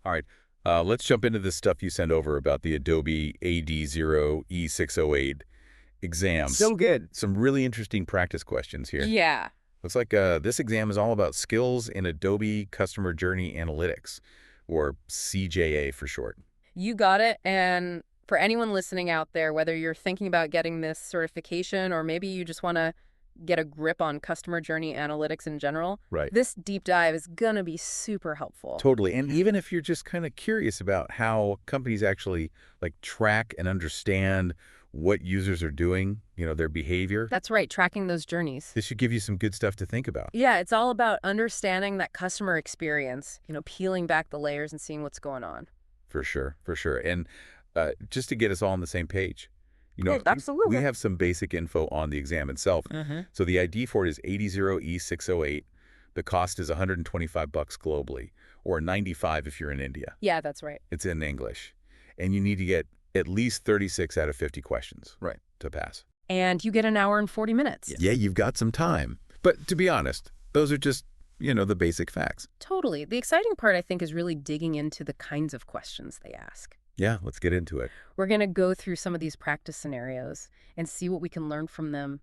All right. Let's jump into this stuff you sent over about the Adobe AD0-E608 exams. So good. Some really interesting practice questions here. Yeah. Looks like this exam is all about skills in Adobe Customer Journey Analytics, or CJA for short. You got it. And for anyone listening out there, whether you're thinking about getting this certification or maybe you just want to get a grip on customer journey analytics in general, Right. this deep dive is going to be super helpful. Totally. And even if you're just kind of curious about how companies actually track and understand what users are doing, their behavior, That's right, tracking those journeys. this should give you some good stuff to think about. Yeah, it's all about understanding that customer experience, peeling back the layers and seeing what's going on. For sure, for sure. And just to get us all on the same page, Absolutely. we have some basic info on the exam itself. So the ID for it is AD0-E608. The cost is $125 globally, or $95 if you're in India. Yeah, that's right. It's in English. And you need to get at least 36 out of 50 questions to pass. And you get an hour and 40 minutes. Yeah, you've got some time. But to be honest, those are just, the basic facts. Totally. The exciting part, I think, is really digging into the kinds of questions they ask. Yeah, let's get into it. We're going to go through some of these practice scenarios and see what we can learn from them,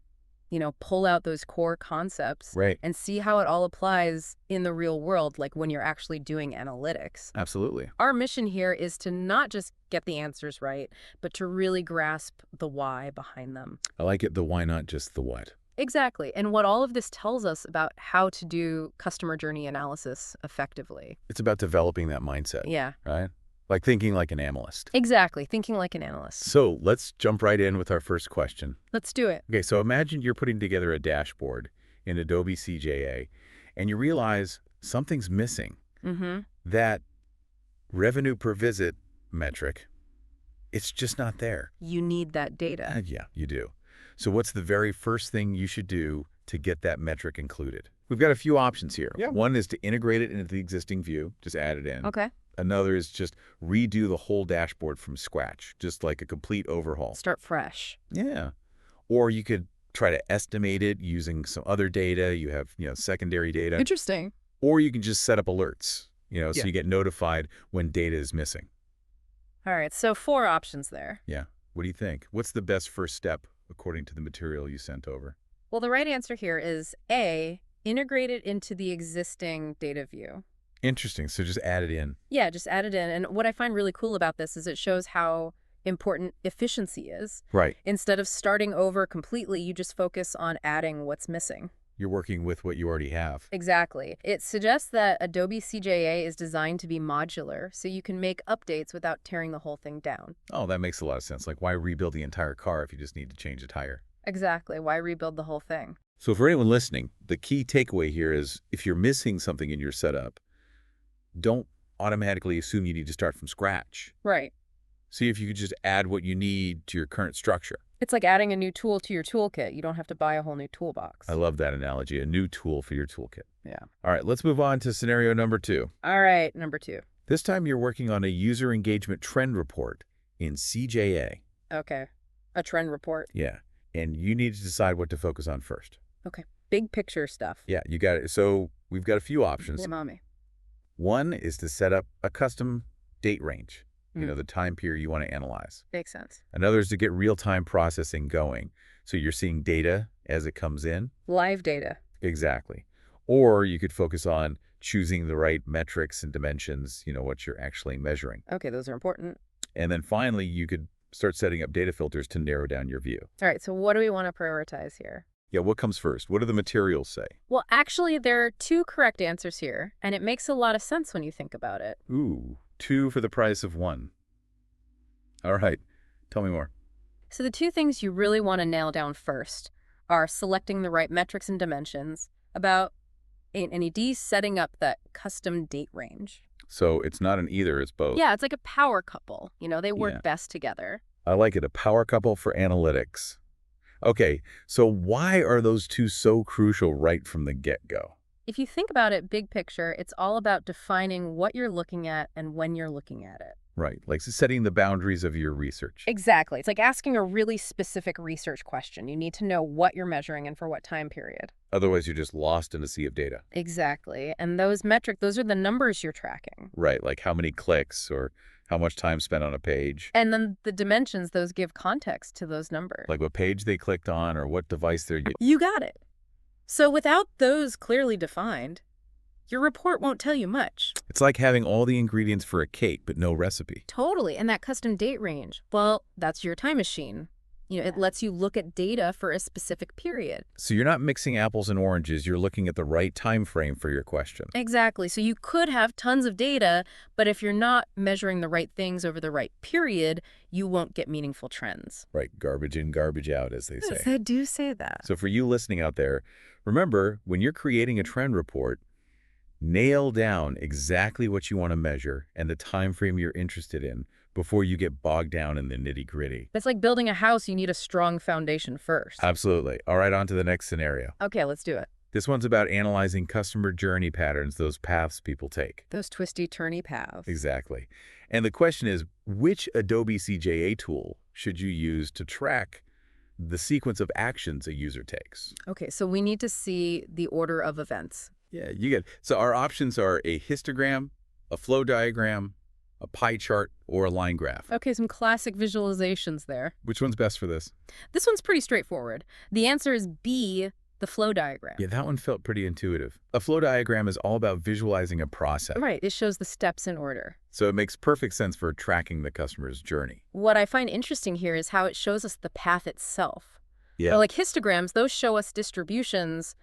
pull out those core concepts Right. and see how it all applies in the real world, like when you're actually doing analytics. Absolutely. Our mission here is to not just get the answers right, but to really grasp the why behind them. I like it, the why not just the what. Exactly. And what all of this tells us about how to do customer journey analysis effectively. It's about developing that mindset, Yeah, right? Like thinking like an analyst. exactly. Thinking like an analyst. So let's jump right in with our first question. Let's do it. Okay, so imagine you're putting together a dashboard in Adobe CJA, and you realize something's missing. Mm-hmm. That revenue per visit metric, it's just not there. You need that data. Yeah, you do. So what's the very first thing you should do to get that metric included? We've got a few options here. Yeah. One is to integrate it into the existing view, just add it in. Okay. Another is just redo the whole dashboard from scratch, just like a complete overhaul. Start fresh. Yeah. Or you could try to estimate it using some other data. You have, secondary data. Interesting. Or you can just set up alerts, so Yeah. you get notified when data is missing. All right. So 4 options there. Yeah. What do you think? What's the best first step according to the material you sent over? Well, the right answer here is A, integrate it into the existing data view. Interesting. So just add it in. Yeah, just add it in. And what I find really cool about this is it shows how important efficiency is. Right. Instead of starting over completely, you just focus on adding what's missing. You're working with what you already have. Exactly. It suggests that Adobe CJA is designed to be modular, so you can make updates without tearing the whole thing down. Oh, that makes a lot of sense. Like, why rebuild the entire car if you just need to change a tire? Exactly. Why rebuild the whole thing? So for anyone listening, the key takeaway here is if you're missing something in your setup, don't automatically assume you need to start from scratch. Right. See if you could just add what you need to your current structure. It's like adding a new tool to your toolkit. You don't have to buy a whole new toolbox. I love that analogy, a new tool for your toolkit. Yeah. All right, let's move on to scenario number 2. All right, number 2. This time you're working on a user engagement trend report in CJA. Okay. A trend report. Yeah, and you need to decide what to focus on first. Okay. Big picture stuff. Yeah, you got it. So we've got a few options. Yeah, mommy. One is to set up a custom date range, the time period you want to analyze. Makes sense. Another is to get real-time processing going. So you're seeing data as it comes in. Live data. Exactly. Or you could focus on choosing the right metrics and dimensions, what you're actually measuring. Okay, those are important. And then finally, you could start setting up data filters to narrow down your view. All right, so what do we want to prioritize here? Yeah, what comes first? What do the materials say? Well, actually, there are 2 correct answers here, and it makes a lot of sense when you think about it. Ooh, 2 for the price of 1. All right, tell me more. So the 2 things you really want to nail down first are selecting the right metrics and dimensions, about NED setting up that custom date range. So it's not an either, it's both. Yeah, it's like a power couple. They work Yeah. best together. I like it, a power couple for analytics. Okay, so why are those 2 so crucial right from the get-go? If you think about it big picture, it's all about defining what you're looking at and when you're looking at it. Right, like setting the boundaries of your research. Exactly. It's like asking a really specific research question. You need to know what you're measuring and for what time period. Otherwise, you're just lost in a sea of data. Exactly. And those are the numbers you're tracking. Right, like how many clicks or how much time spent on a page. And then the dimensions, those give context to those numbers. Like what page they clicked on or what device they're using. You got it. So without those clearly defined, your report won't tell you much. It's like having all the ingredients for a cake, but no recipe. Totally. And that custom date range, well, that's your time machine. It lets you look at data for a specific period. So you're not mixing apples and oranges, you're looking at the right time frame for your question. Exactly. So you could have tons of data, but if you're not measuring the right things over the right period, you won't get meaningful trends. Right, garbage in, garbage out, as they say. Yes, they do say that. So for you listening out there, remember, when you're creating a trend report, nail down exactly what you want to measure and the time frame you're interested in before you get bogged down in the nitty-gritty. It's like building a house. You need a strong foundation first. Absolutely. All right, on to the next scenario. Okay, let's do it. This one's about analyzing customer journey patterns, those paths people take. Those twisty, turny paths. Exactly. And the question is, which Adobe CJA tool should you use to track the sequence of actions a user takes? Okay, so we need to see the order of events. Yeah, you get it. So our options are a histogram, a flow diagram, a pie chart, or a line graph. Okay, some classic visualizations there. Which one's best for this? This one's pretty straightforward. The answer is B, the flow diagram. Yeah, that one felt pretty intuitive. A flow diagram is all about visualizing a process. Right, it shows the steps in order. So it makes perfect sense for tracking the customer's journey. What I find interesting here is how it shows us the path itself. Yeah. Like histograms, those show us distributions,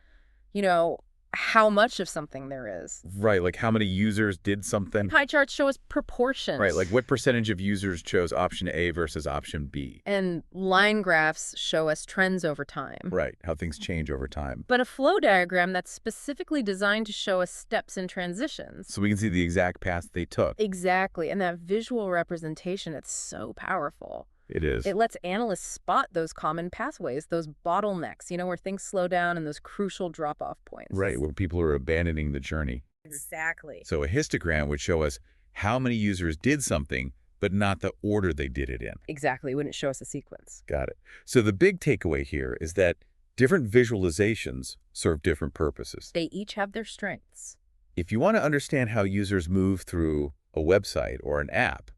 how much of something there is. Right, like how many users did something. Pie charts show us proportions. Right, like what percentage of users chose option A versus option B. And line graphs show us trends over time. Right, how things change over time. But a flow diagram that's specifically designed to show us steps and transitions. So we can see the exact path they took. Exactly, and that visual representation, it's so powerful. It is. It lets analysts spot those common pathways, those bottlenecks, where things slow down and those crucial drop-off points. Right, where people are abandoning the journey. Exactly. So a histogram would show us how many users did something, but not the order they did it in. Exactly. It wouldn't show us a sequence. Got it. So the big takeaway here is that different visualizations serve different purposes. They each have their strengths. If you want to understand how users move through a website or an app,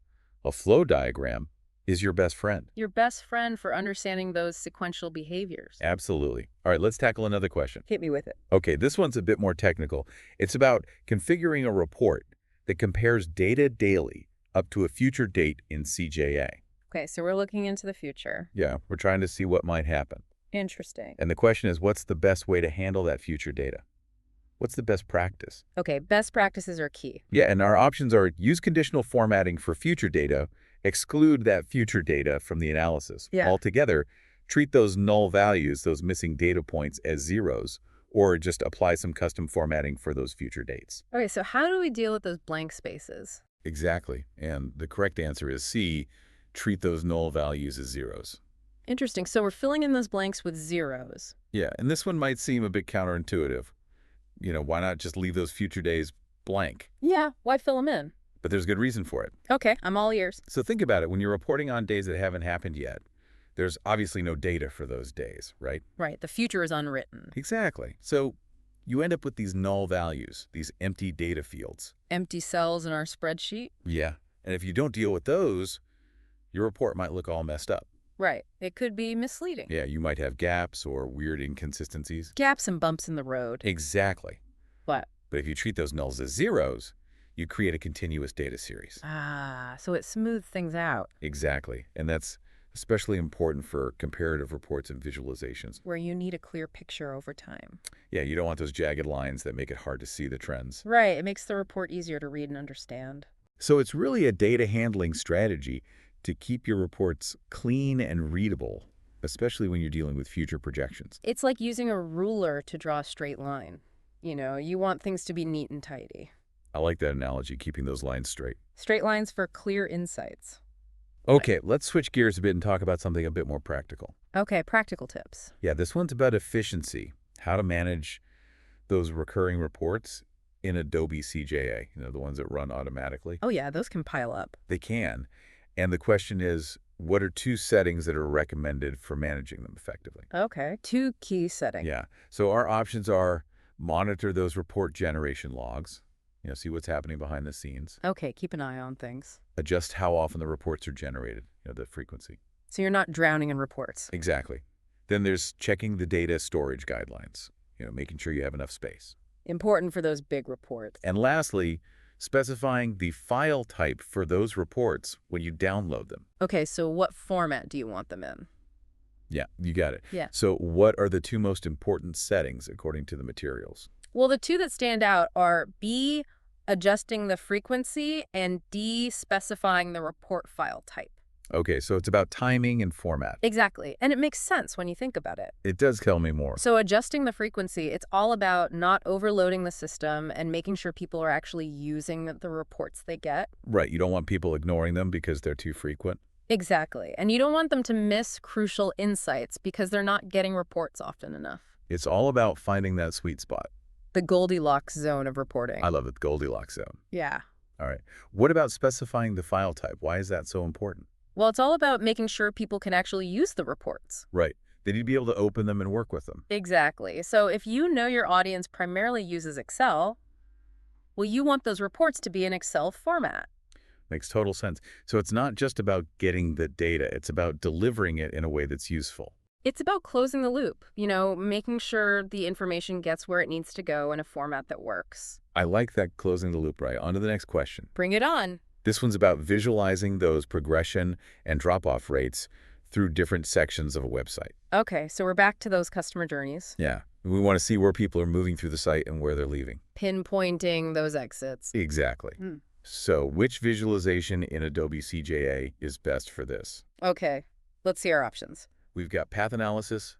a flow diagram is your best friend. Your best friend for understanding those sequential behaviors. Absolutely. All right, let's tackle another question. Hit me with it. Okay, this one's a bit more technical. It's about configuring a report that compares data daily up to a future date in CJA. Okay, so we're looking into the future. Yeah, we're trying to see what might happen. Interesting. And the question is, what's the best way to handle that future data? What's the best practice? Okay, best practices are key. Yeah, and our options are use conditional formatting for future data, exclude that future data from the analysis. Yeah. Altogether, treat those null values, those missing data points, as zeros, or just apply some custom formatting for those future dates. Okay, so how do we deal with those blank spaces? Exactly. And the correct answer is C, treat those null values as zeros. Interesting. So we're filling in those blanks with zeros. Yeah, and this one might seem a bit counterintuitive. Why not just leave those future days blank? Yeah, why fill them in? But there's good reason for it. Okay, I'm all ears. So think about it. When you're reporting on days that haven't happened yet, there's obviously no data for those days, right? Right, the future is unwritten. Exactly. So you end up with these null values, these empty data fields. Empty cells in our spreadsheet? Yeah. And if you don't deal with those, your report might look all messed up. Right. It could be misleading. Yeah, you might have gaps or weird inconsistencies. Gaps and bumps in the road. Exactly. What? But if you treat those nulls as zeros, you create a continuous data series. Ah, so it smooths things out. Exactly. And that's especially important for comparative reports and visualizations. Where you need a clear picture over time. Yeah, you don't want those jagged lines that make it hard to see the trends. Right. It makes the report easier to read and understand. So it's really a data handling strategy to keep your reports clean and readable, especially when you're dealing with future projections. It's like using a ruler to draw a straight line. You want things to be neat and tidy. I like that analogy, keeping those lines straight. Straight lines for clear insights. Okay, let's switch gears a bit and talk about something a bit more practical. Okay, practical tips. Yeah, this one's about efficiency, how to manage those recurring reports in Adobe CJA, the ones that run automatically. Oh yeah, those can pile up. They can. And the question is, what are two settings that are recommended for managing them effectively? Okay, two key settings. Yeah. So our options are monitor those report generation logs, see what's happening behind the scenes, Okay, keep an eye on things. adjust how often the reports are generated, the frequency. So you're not drowning in reports. Exactly. Then there's checking the data storage guidelines, making sure you have enough space. Important for those big reports. And lastly, specifying the file type for those reports when you download them. Okay, so what format do you want them in? Yeah, you got it. Yeah. So what are the two most important settings according to the materials? Well, the two that stand out are B, adjusting the frequency, and D, specifying the report file type. Okay, so it's about timing and format. Exactly. And it makes sense when you think about it. It does tell me more. So adjusting the frequency, it's all about not overloading the system and making sure people are actually using the reports they get. Right, you don't want people ignoring them because they're too frequent. Exactly. And you don't want them to miss crucial insights because they're not getting reports often enough. It's all about finding that sweet spot. The Goldilocks zone of reporting. I love it, Goldilocks zone. Yeah. All right. What about specifying the file type? Why is that so important? Well, it's all about making sure people can actually use the reports. Right. They need to be able to open them and work with them. Exactly. So if you know your audience primarily uses Excel, well, you want those reports to be in Excel format. Makes total sense. So it's not just about getting the data. It's about delivering it in a way that's useful. It's about closing the loop, making sure the information gets where it needs to go in a format that works. I like that closing the loop, right? On to the next question. Bring it on. This one's about visualizing those progression and drop-off rates through different sections of a website. Okay, so we're back to those customer journeys. Yeah. We want to see where people are moving through the site and where they're leaving. Pinpointing those exits. Exactly. Hmm. So which visualization in Adobe CJA is best for this? Okay, let's see our options. We've got path analysis,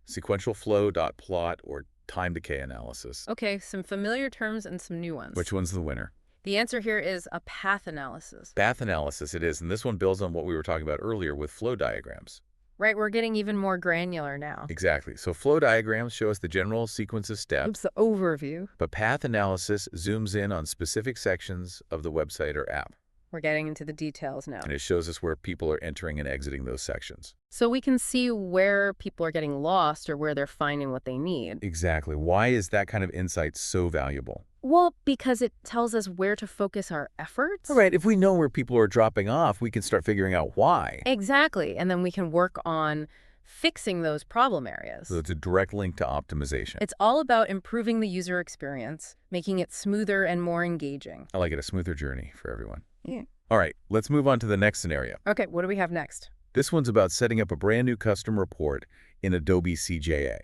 sequential flow dot plot, or time decay analysis. Okay, some familiar terms and some new ones. Which one's the winner? The answer here is a path analysis. Path analysis it is, and this one builds on what we were talking about earlier with flow diagrams. Right, we're getting even more granular now. Exactly. So flow diagrams show us the general sequence of steps, Oops, the overview. but path analysis zooms in on specific sections of the website or app, We're getting into the details now. and it shows us where people are entering and exiting those sections. So we can see where people are getting lost or where they're finding what they need. Exactly. Why is that kind of insight so valuable? Well, because it tells us where to focus our efforts. All right, if we know where people are dropping off, we can start figuring out why. Exactly. And then we can work on fixing those problem areas. So it's a direct link to optimization. It's all about improving the user experience, making it smoother and more engaging. I like it, a smoother journey for everyone. Yeah. All right, let's move on to the next scenario. Okay, what do we have next? This one's about setting up a brand new custom report in Adobe CJA.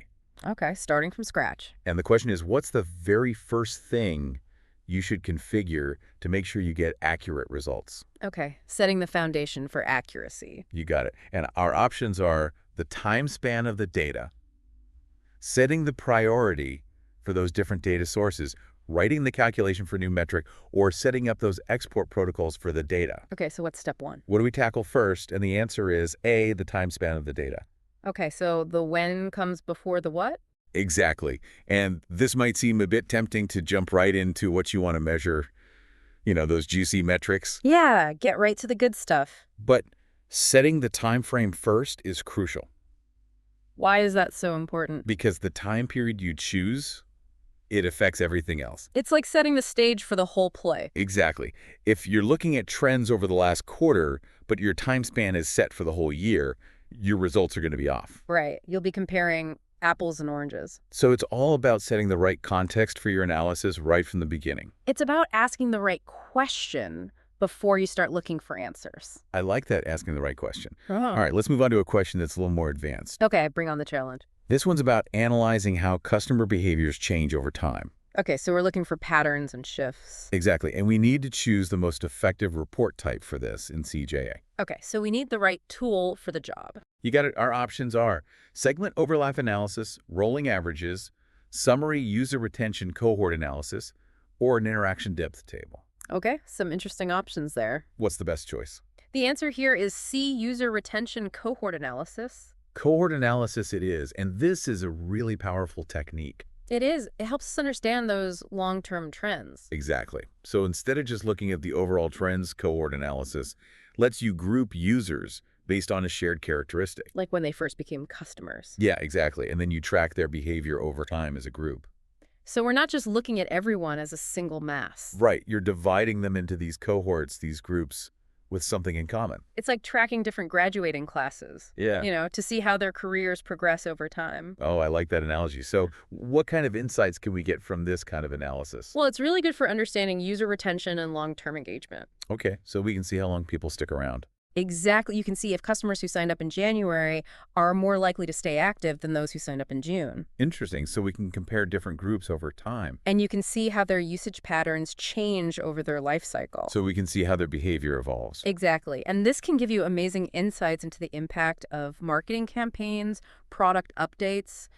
Okay, starting from scratch. And the question is, what's the very first thing you should configure to make sure you get accurate results? Okay, setting the foundation for accuracy. You got it. And our options are the time span of the data, setting the priority for those different data sources, writing the calculation for a new metric, or setting up those export protocols for the data. Okay, so what's step one? What do we tackle first? And the answer is A, the time span of the data. Okay, so the when comes before the what? Exactly. And this might seem a bit tempting to jump right into what you want to measure, those juicy metrics. Yeah, get right to the good stuff. But setting the time frame first is crucial Why is that so important? because the time period you choose, it affects everything else. It's like setting the stage for the whole play. Exactly. If you're looking at trends over the last quarter, but your time span is set for the whole year, your results are going to be off. Right, you'll be comparing apples and oranges. So it's all about setting the right context for your analysis right from the beginning. It's about asking the right question before you start looking for answers. I like that, asking the right question. Oh. All right, let's move on to a question that's a little more advanced. Okay, bring on the challenge. This one's about analyzing how customer behaviors change over time. Okay, so we're looking for patterns and shifts. Exactly, and we need to choose the most effective report type for this in CJA. Okay, so we need the right tool for the job. You got it. Our options are segment overlap analysis, rolling averages, summary user retention cohort analysis, or an interaction depth table. Okay, some interesting options there. What's the best choice? The answer here is C, user retention cohort analysis. Cohort analysis it is, and this is a really powerful technique. It is. It helps us understand those long-term trends. Exactly. So instead of just looking at the overall trends, cohort analysis lets you group users based on a shared characteristic. Like when they first became customers. Yeah, exactly. And then you track their behavior over time as a group. So we're not just looking at everyone as a single mass. Right. You're dividing them into these cohorts, these groups with something in common. It's like tracking different graduating classes, Yeah. to see how their careers progress over time. Oh, I like that analogy. So what kind of insights can we get from this kind of analysis? Well, it's really good for understanding user retention and long-term engagement. Okay, so we can see how long people stick around. Exactly. You can see if customers who signed up in January are more likely to stay active than those who signed up in June. Interesting. So we can compare different groups over time. And you can see how their usage patterns change over their life cycle. So we can see how their behavior evolves. Exactly. And this can give you amazing insights into the impact of marketing campaigns, product updates,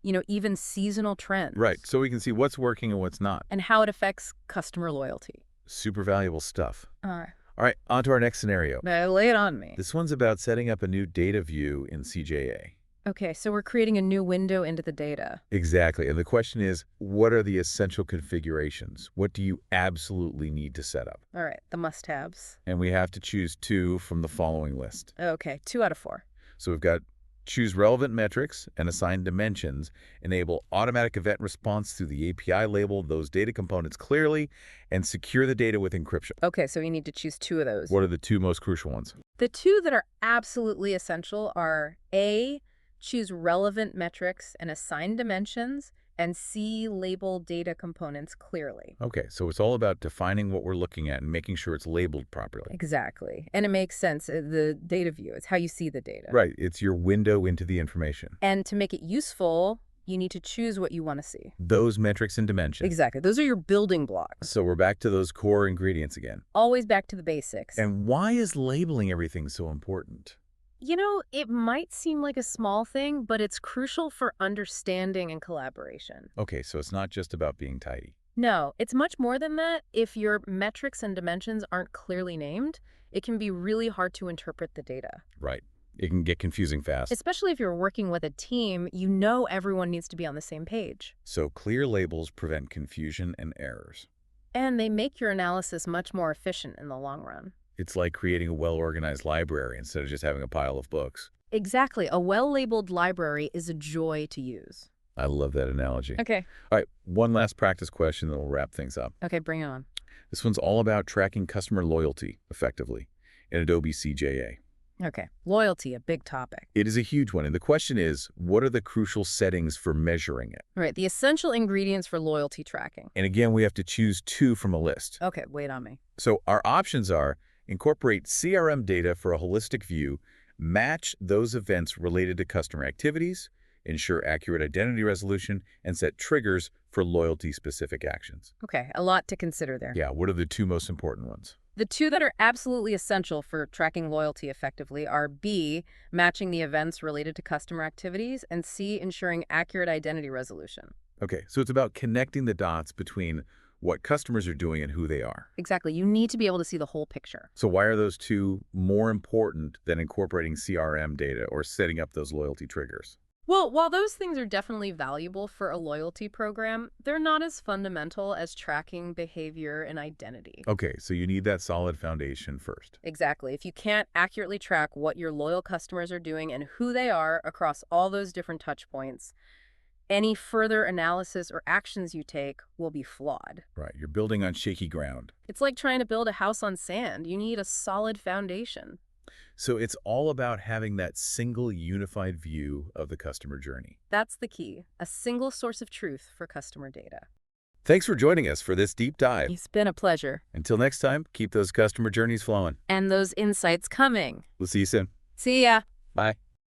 even seasonal trends. Right. So we can see what's working and what's not. And how it affects customer loyalty. Super valuable stuff. All right. All right, on to our next scenario. Lay it on me. This one's about setting up a new data view in CJA. Okay, so we're creating a new window into the data. Exactly. And the question is, what are the essential configurations? What do you absolutely need to set up? All right, the must-haves. And we have to choose 2 from the following list. Okay, 2 out of 4. So we've got choose relevant metrics and assign dimensions, enable automatic event response through the API, label those data components clearly, and secure the data with encryption. Okay, so we need to choose 2 of those. What are the 2 most crucial ones? The 2 that are absolutely essential are A, choose relevant metrics and assign dimensions, and C, label data components clearly. Okay, so it's all about defining what we're looking at and making sure it's labeled properly. Exactly. And it makes sense. The data view, it's how you see the data. Right, it's your window into the information. And to make it useful, you need to choose what you want to see. Those metrics and dimensions. Exactly. Those are your building blocks. So we're back to those core ingredients again. Always back to the basics. And why is labeling everything so important? It might seem like a small thing, but it's crucial for understanding and collaboration. Okay, so it's not just about being tidy. No, it's much more than that. If your metrics and dimensions aren't clearly named, it can be really hard to interpret the data. Right. It can get confusing fast. Especially if you're working with a team, everyone needs to be on the same page. So clear labels prevent confusion and errors. And they make your analysis much more efficient in the long run. It's like creating a well-organized library instead of just having a pile of books. Exactly. A well-labeled library is a joy to use. I love that analogy. Okay. All right, one last practice question, then we'll wrap things up. Okay, bring it on. This one's all about tracking customer loyalty effectively in Adobe CJA. Okay. Loyalty, a big topic. It is a huge one, and the question is, what are the crucial settings for measuring it? Right, the essential ingredients for loyalty tracking. And again, we have to choose 2 from a list. Okay, wait on me. So our options are incorporate CRM data for a holistic view, match those events related to customer activities, ensure accurate identity resolution, and set triggers for loyalty-specific actions. Okay, a lot to consider there. Yeah, what are the 2 most important ones? The 2 that are absolutely essential for tracking loyalty effectively are B, matching the events related to customer activities, and C, ensuring accurate identity resolution. Okay, so it's about connecting the dots between what customers are doing and who they are. Exactly. You need to be able to see the whole picture. So why are those 2 more important than incorporating CRM data or setting up those loyalty triggers? Well, while those things are definitely valuable for a loyalty program, they're not as fundamental as tracking behavior and identity. Okay, so you need that solid foundation first. Exactly. If you can't accurately track what your loyal customers are doing and who they are across all those different touch points, any further analysis or actions you take will be flawed. Right, you're building on shaky ground. It's like trying to build a house on sand. You need a solid foundation. So it's all about having that single unified view of the customer journey. That's the key, a single source of truth for customer data. Thanks for joining us for this deep dive. It's been a pleasure. Until next time, keep those customer journeys flowing. And those insights coming. We'll see you soon. See ya. Bye.